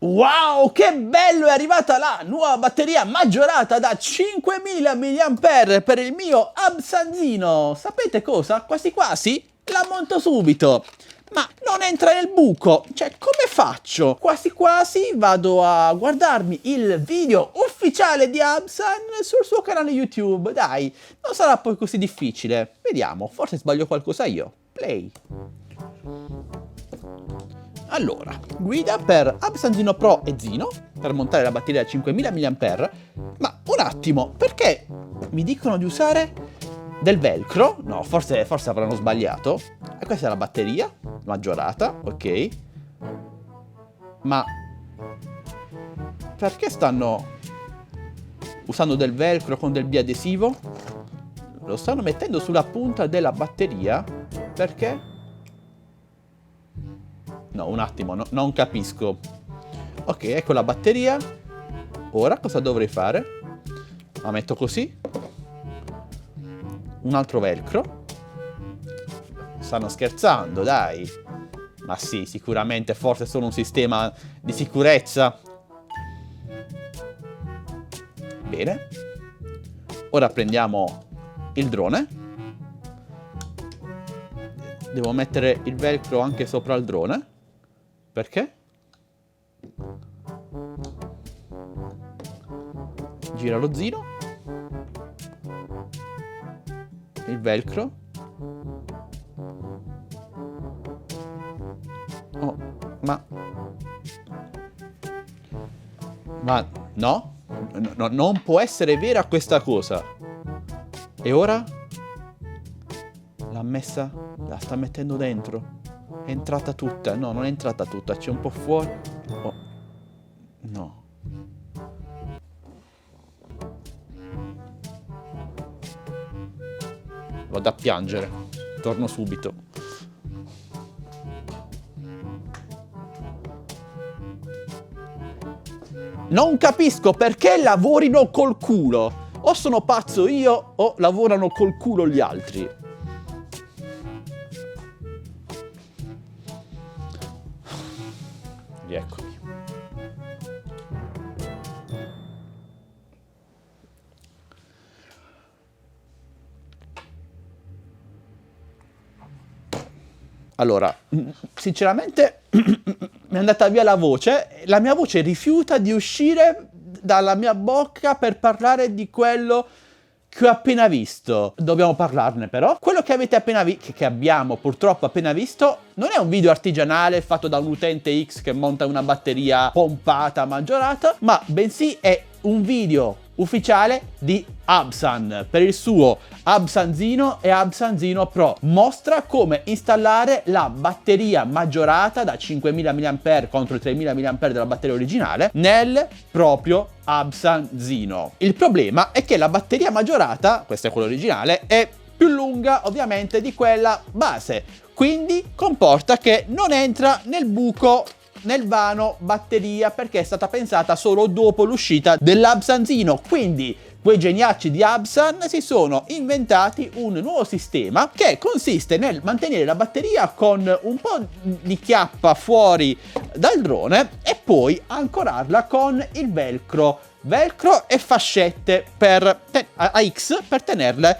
Wow, che bello! È arrivata la nuova batteria maggiorata da 5000 mAh per il mio Absanzino. Sapete cosa? Quasi quasi la monto subito. Ma non entra nel buco. Cioè, come faccio? Quasi quasi vado a guardarmi il video ufficiale di Absan sul suo canale YouTube. Dai, non sarà poi così difficile. Vediamo, forse sbaglio qualcosa io. Play. Allora, guida per Absanzino Pro e Zino, per montare la batteria da 5000 mAh, ma un attimo, perché mi dicono di usare del velcro? No, forse avranno sbagliato. E questa è la batteria, maggiorata, ok. Ma perché stanno usando del velcro con del biadesivo? Lo stanno mettendo sulla punta della batteria? Perché? No, un attimo, non capisco. Ok, ecco la batteria. Ora cosa dovrei fare? La metto così. Un altro velcro. Stanno scherzando, dai. Ma sì, sicuramente, forse è solo un sistema di sicurezza. Bene. Ora prendiamo il drone. Devo mettere il velcro anche sopra il drone. Perché? Gira lo Zino. Il velcro. Oh, ma no? No, non può essere vera questa cosa. E ora? La sta mettendo dentro. È entrata tutta. No, non è entrata tutta. C'è un po' fuori. Oh. No. Vado a piangere. Torno subito. Non capisco perché lavorino col culo. O sono pazzo io o lavorano col culo gli altri. Rieccomi. Allora, sinceramente mi è andata via la voce. La mia voce rifiuta di uscire dalla mia bocca per parlare di quello che ho appena visto. Dobbiamo parlarne però. Quello che avete appena visto, che abbiamo purtroppo appena visto, non è un video artigianale fatto da un utente X che monta una batteria pompata, maggiorata, ma bensì è un video ufficiale di Absan per il suo Absanzino e Absanzino Pro. Mostra come installare la batteria maggiorata da 5000 mAh contro i 3000 mAh della batteria originale nel proprio Absanzino. Il problema è che la batteria maggiorata, questa è quella originale, è più lunga ovviamente di quella base, quindi comporta che non entra nel buco, nel vano batteria, perché è stata pensata solo dopo l'uscita dell'Absanzino. Quindi quei geniacci di Absan si sono inventati un nuovo sistema che consiste nel mantenere la batteria con un po' di chiappa fuori dal drone e poi ancorarla con il velcro e fascette a X per tenerle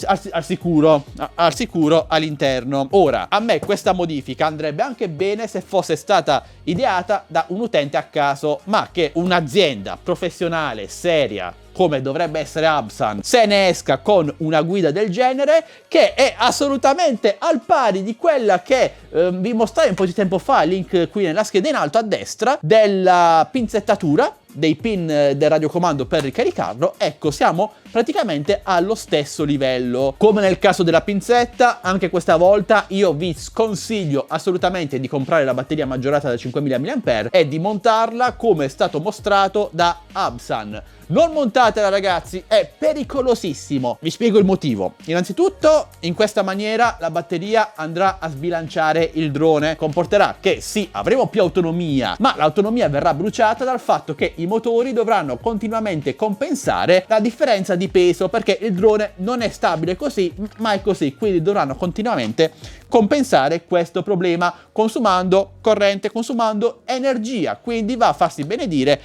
al sicuro all'interno. Ora, a me questa modifica andrebbe anche bene se fosse stata ideata da un utente a caso, ma che un'azienda professionale seria come dovrebbe essere Absan se ne esca con una guida del genere, che è assolutamente al pari di quella che vi mostrai un po' di tempo fa, link qui nella scheda in alto a destra, della pinzettatura dei pin del radiocomando per ricaricarlo. Ecco, siamo praticamente allo stesso livello. Come nel caso della pinzetta, anche questa volta io vi sconsiglio assolutamente di comprare la batteria maggiorata da 5000 mAh e di montarla come è stato mostrato da Absan. Non montatela ragazzi, è pericolosissimo. Vi spiego il motivo. Innanzitutto, in questa maniera la batteria andrà a sbilanciare il drone. Comporterà che sì, avremo più autonomia, ma l'autonomia verrà bruciata dal fatto che i motori dovranno continuamente compensare la differenza di peso, perché il drone non è stabile così, ma è così, quindi dovranno continuamente compensare questo problema consumando corrente, consumando energia, quindi va a farsi benedire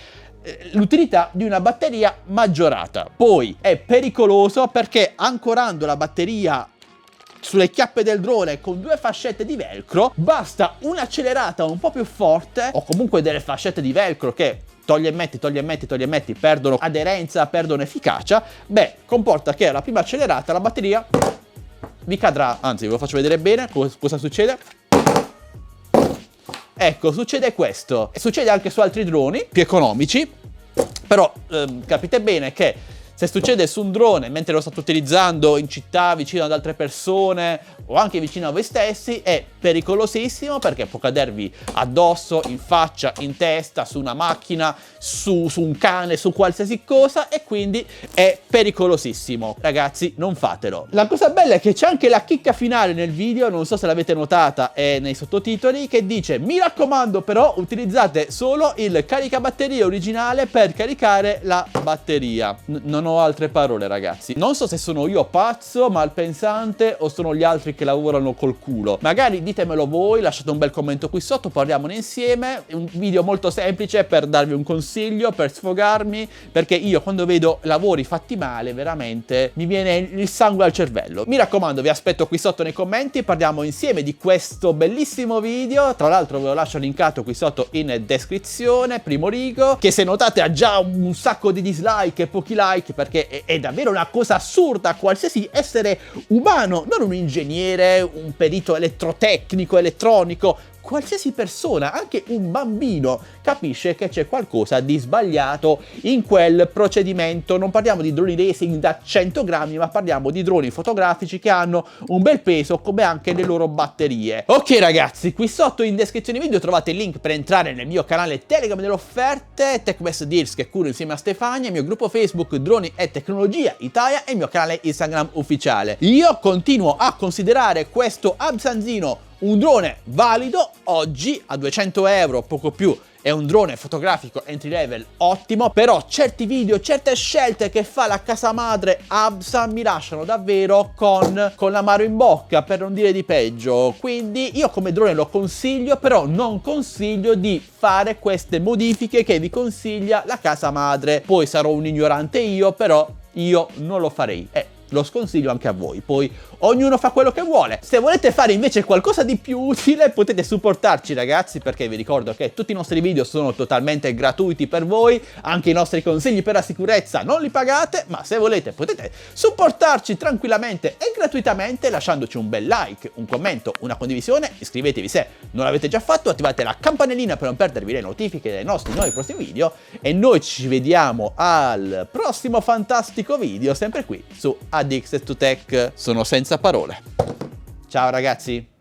l'utilità di una batteria maggiorata. Poi è pericoloso perché ancorando la batteria sulle chiappe del drone con 2 fascette di velcro, basta un'accelerata un po' più forte o comunque delle fascette di velcro che togli e metti, perdono aderenza, perdono efficacia, beh, comporta che alla prima accelerata la batteria vi cadrà. Anzi, ve lo faccio vedere bene cosa succede. Ecco, succede questo. E succede anche su altri droni più economici, però capite bene che se succede su un drone mentre lo state utilizzando in città, vicino ad altre persone o anche vicino a voi stessi, è pericolosissimo perché può cadervi addosso, in faccia, in testa, su una macchina, su un cane, su qualsiasi cosa, e quindi è pericolosissimo. Ragazzi, non fatelo. La cosa bella è che c'è anche la chicca finale nel video, non so se l'avete notata, è nei sottotitoli, che dice: mi raccomando però utilizzate solo il caricabatterie originale per caricare la batteria. Non ho altre parole, ragazzi. Non so se sono io pazzo, malpensante, o sono gli altri che lavorano col culo. Magari ditemelo voi, lasciate un bel commento qui sotto, parliamone insieme. È un video molto semplice per darvi un consiglio, per sfogarmi, perché io quando vedo lavori fatti male veramente mi viene il sangue al cervello. Mi raccomando, vi aspetto qui sotto nei commenti, parliamo insieme di questo bellissimo video. Tra l'altro ve lo lascio linkato qui sotto in descrizione, primo rigo, che se notate ha già un sacco di dislike e pochi like, perché è davvero una cosa assurda. Qualsiasi essere umano, non un ingegnere, un perito elettrotecnico, elettronico, qualsiasi persona, anche un bambino, capisce che c'è qualcosa di sbagliato in quel procedimento. Non parliamo di droni racing da 100 grammi, ma parliamo di droni fotografici che hanno un bel peso, come anche le loro batterie. Ok ragazzi, qui sotto in descrizione video trovate il link per entrare nel mio canale Telegram delle offerte, TechBest Deals, che curo insieme a Stefania, il mio gruppo Facebook Droni e Tecnologia Italia e il mio canale Instagram ufficiale. Io continuo a considerare questo Absanzino un drone valido. Oggi a 200 euro, poco più, è un drone fotografico entry level ottimo, però certi video, certe scelte che fa la casa madre Absan mi lasciano davvero con l'amaro in bocca, per non dire di peggio. Quindi io come drone lo consiglio, però non consiglio di fare queste modifiche che vi consiglia la casa madre. Poi sarò un ignorante io, però io non lo farei. Lo sconsiglio anche a voi, poi ognuno fa quello che vuole. Se volete fare invece qualcosa di più utile potete supportarci ragazzi, perché vi ricordo che tutti i nostri video sono totalmente gratuiti per voi, anche i nostri consigli per la sicurezza non li pagate, ma se volete potete supportarci tranquillamente e gratuitamente lasciandoci un bel like, un commento, una condivisione, iscrivetevi se non l'avete già fatto, attivate la campanellina per non perdervi le notifiche dei nostri nuovi prossimi video e noi ci vediamo al prossimo fantastico video, sempre qui su Addicted to Tech. Sono senza parole. Ciao ragazzi.